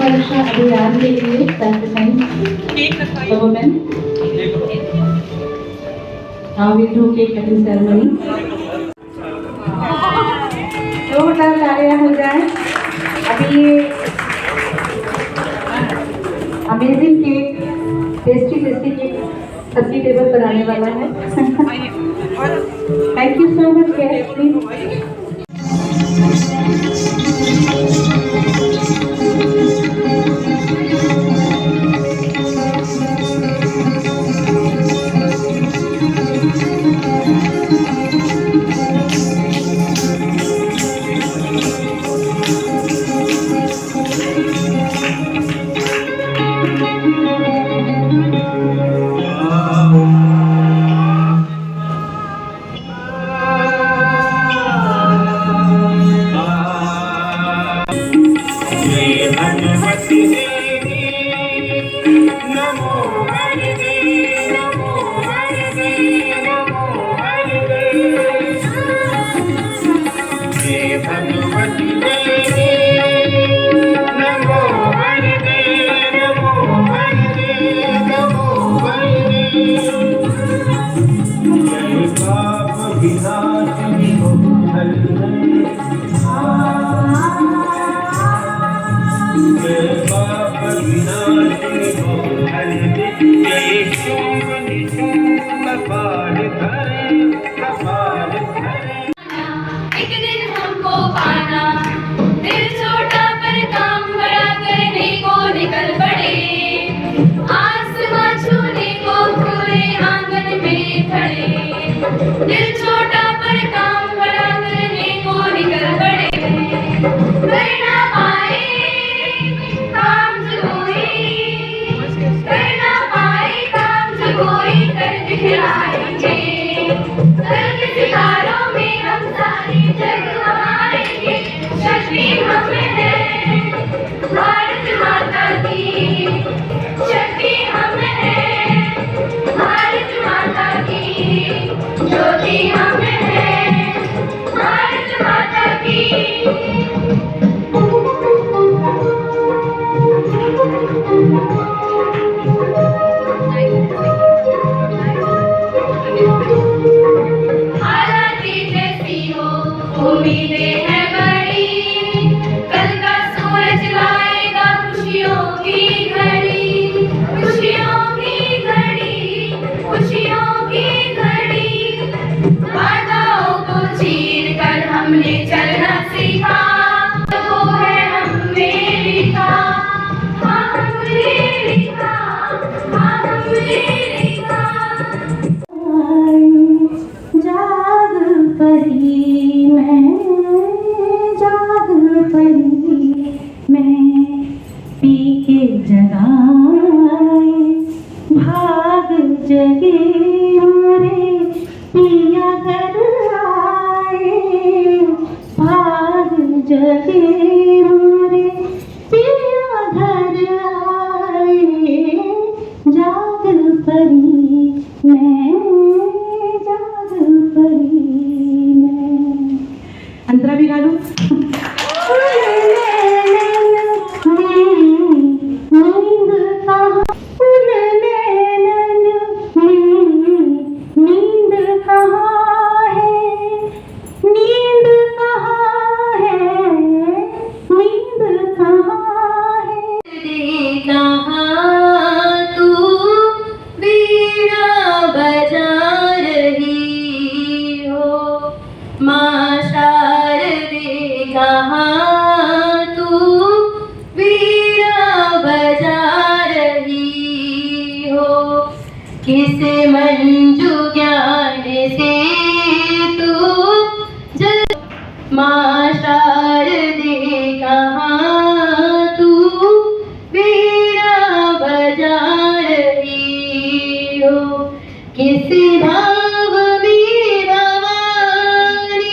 परीक्षा अभियान के लिए self defence women. Now we do cake cutting ceremony. जोरदार तालियां हो जाए। अभी ये अमेजिंग केक, टेस्टी केक सबकी टेबल पर आने वाला है। Thank you so much guest please. दिल छोटा पर काम बड़ा करने को निकल पड़े, कर ना पाए काम जो कोई कर दिखलाएंगे, कल के सितारों में हम सारी जगमगाएंगे। शक्ति हमें है भारत माता की, शक्ति हमें है भारत माता की, ज्योति हमें है भारत माता की। हालांकि जैसी हो उम्मीदें हैं बड़ी, कल का सूरज लाएगा खुशियों की घड़ी, खुशियों की घड़ी, खुशियों की घड़ी। बाधाओं को चीर कर हमने चलना सीखा, वो है हमने लिखा, हाँ हमने लिखा, हाँ हमने लिखा। जाग परी मैं, जाग परी मैं, पी के जगाए भाग जगे मोरे पिया घर आए, भाग जगे मोरे पिया घर आए। जाग परी मैं, जाग परी मैं। अंतरा भी गा लूं। नींद कहाँ नींद कहाँ है, नींद कहाँ है, नींद कहाँ है। कहाँ तू वीणा बजा रही हो, माँ शारदे कहाँ तू वीणा बजा रही हो, किस मंजू ज्ञान से तू जल। माँ शारदे कहाँ तू वीणा बजा रही हो, किस भाव में भवानी,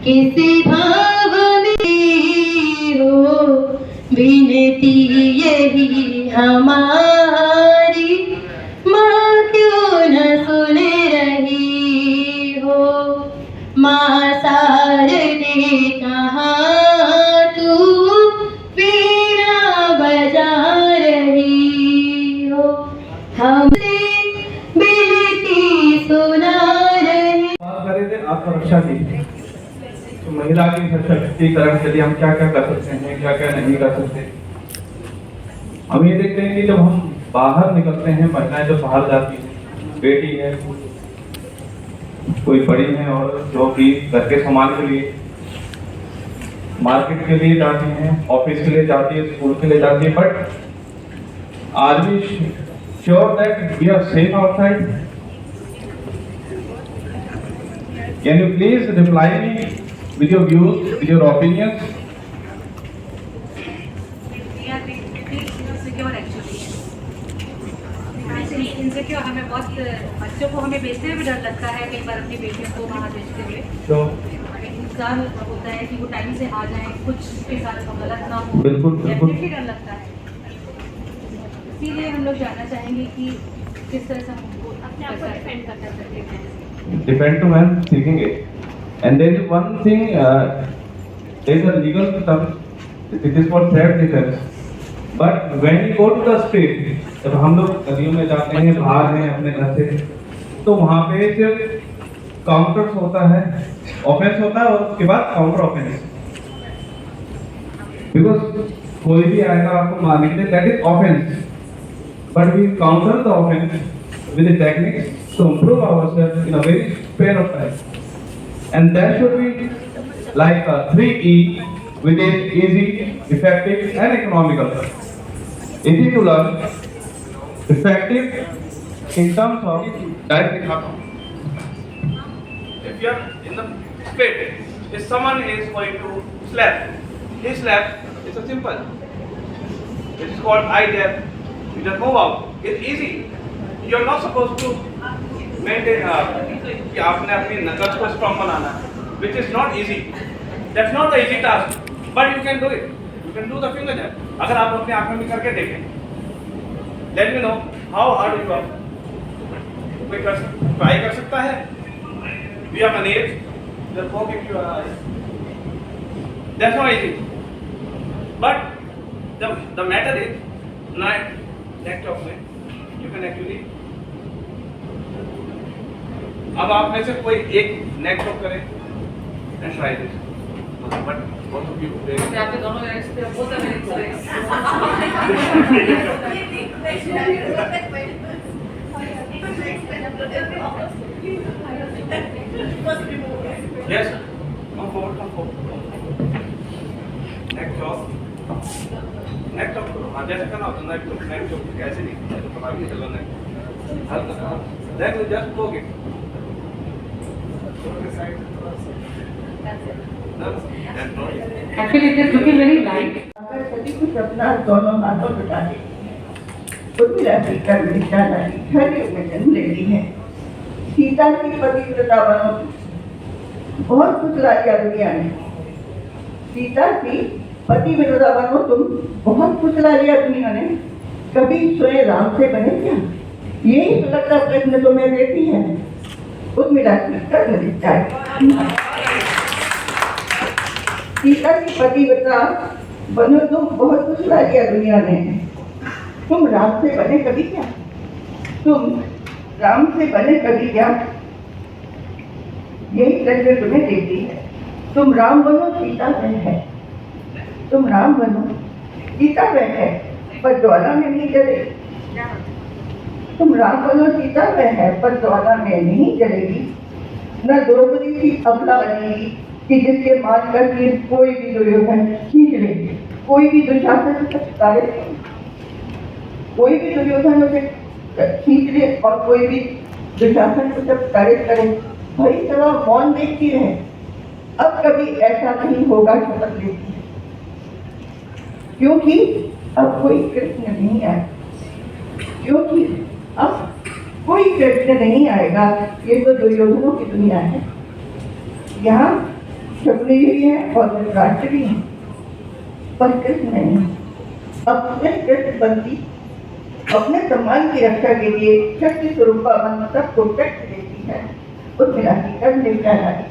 किस भाव में हो, विनती यही हमारी माँ क्यों न सुन रही हो। माँ शारदे कहाँ तू वीणा सशक्तिकरण के लिए हम क्या क्या कर सकते हैं, क्या क्या नहीं कर सकते। हम ये देखते हैं कि जब हम बाहर निकलते हैं, महिलाएं जब बाहर जाती हैं, बेटी है, कोई बड़ी है और जो कि घर के सामान के लिए मार्केट के लिए जाती हैं, ऑफिस के लिए जाती है, स्कूल के लिए जाती है, but are we sure that we are safe outside? Can you please reply me with your views, with your opinions? Insecure हमें बहुत बच्चों को हमें भेजते हुए भी डर लगता है, कई बार अपनी बेटियों को वहाँ भेजते हुए इंतजार होता है कि वो टाइम से आ जाए, कुछ के साथ गलत ना हो। बिल्कुल बिल्कुल डेफिनेटली डर लगता है। इसीलिए हम लोग जानना चाहेंगे कि किस तरह से हम उनको अपने आप को डिफेंड कर सकते हैं। Depend to man seeking it. And there is one thing, there is a legal term, it is for self defense. But when you go to the street, जब हम लोग गलियों में जाते हैं, बाहर हैं अपने घर से, तो वहाँ पे सिर्फ काउंटर्स होता है, ऑफेंस होता है और उसके बाद काउंटर ऑफेंस। बिकॉज कोई भी आएगा आपको मारने के लिए, that is offence, but we counter the offence with the techniques to improve ourselves in a very span of time. And that should be like a 3E, which is easy, effective and economical. Easy to learn, effective in terms of direct income. If you are in the street, if someone is going to slap, he slaps, it's a simple. It is called eye death. You just move out. It's easy. You are not supposed to maintain कि आपने अपनी नकल को strong banana, which is not easy. That's not the easy task, but you can do it. You can do the finger jab. अगर आप अपने आंखों में करके देखें, let me know how hard you are. कोई ट्राई कर सकता है? We are managed. Just walk into your eyes. That's not easy. But the matter is, neck chop में you can actually अब आप में से कोई एक नेक चॉप करे and try this, but both of you आप दोनों बहुत यस कम फॉरवर्ड नेक चॉप करो। हाँ जैसे करना होता है नेक चॉप कैसे नहीं तो पता भी चलो नेक हल्का then you just go get Actually, it is looking very light. अगर सभी कुछ अपना दोनों हाथों जुटा दे, उर्मिला सीता मिर्जा नारी हर युग में जन्म लेती है। सीता की पतिव्रता बनो, बहुत कुछ लाया दुनिया ने। सीता की पतिव्रता बनो तुम, बहुत कुछ ला लिया दुनिया ने। कभी स्वयं राम से बने क्या? यही तो लगता प्रश्न तुम्हें देती है उर्मिला सीता मिर्जा। सीता की पतिव्रता बनो तुम, बहुत कुछ ला दिया दुनिया ने। तुम राम से बने कभी क्या? तुम राम से बने कभी क्या? यही प्रश्न तुम्हें देती है। तुम राम बनो, सीता वह है। तुम राम बनो, सीता वह है, पर ज्वाला में नहीं जलेगी। तुम राम बनो, सीता वह है, पर ज्वाला में नहीं जलेगी। न द्रौपदी की अबला बनेगी कि जिसके मान कर तीर कोई भी दुर्योधन खींच ले, कोई भी दुशासन उसे कार्य, कोई भी दुर्योधन उसे खींच ले और कोई भी दुशासन उसे कार्य करे। भाई सवा मौन देखती रहे, अब कभी ऐसा नहीं होगा, शपथ लेती है। क्योंकि अब कोई कृष्ण नहीं आए, क्योंकि अब कोई कृष्ण नहीं आएगा। ये तो दुर्योधनों की दुनिया है। यहाँ शकुनी भी है और धृतराष्ट्र भी है, पर कृष्ण नहीं। अपने कृष्ण बंदी अपने सम्मान की रक्षा के लिए शक्ति स्वरूपा मन सबको कष्ट देती है। उर्मिला की कर्म निष्ठा नारी।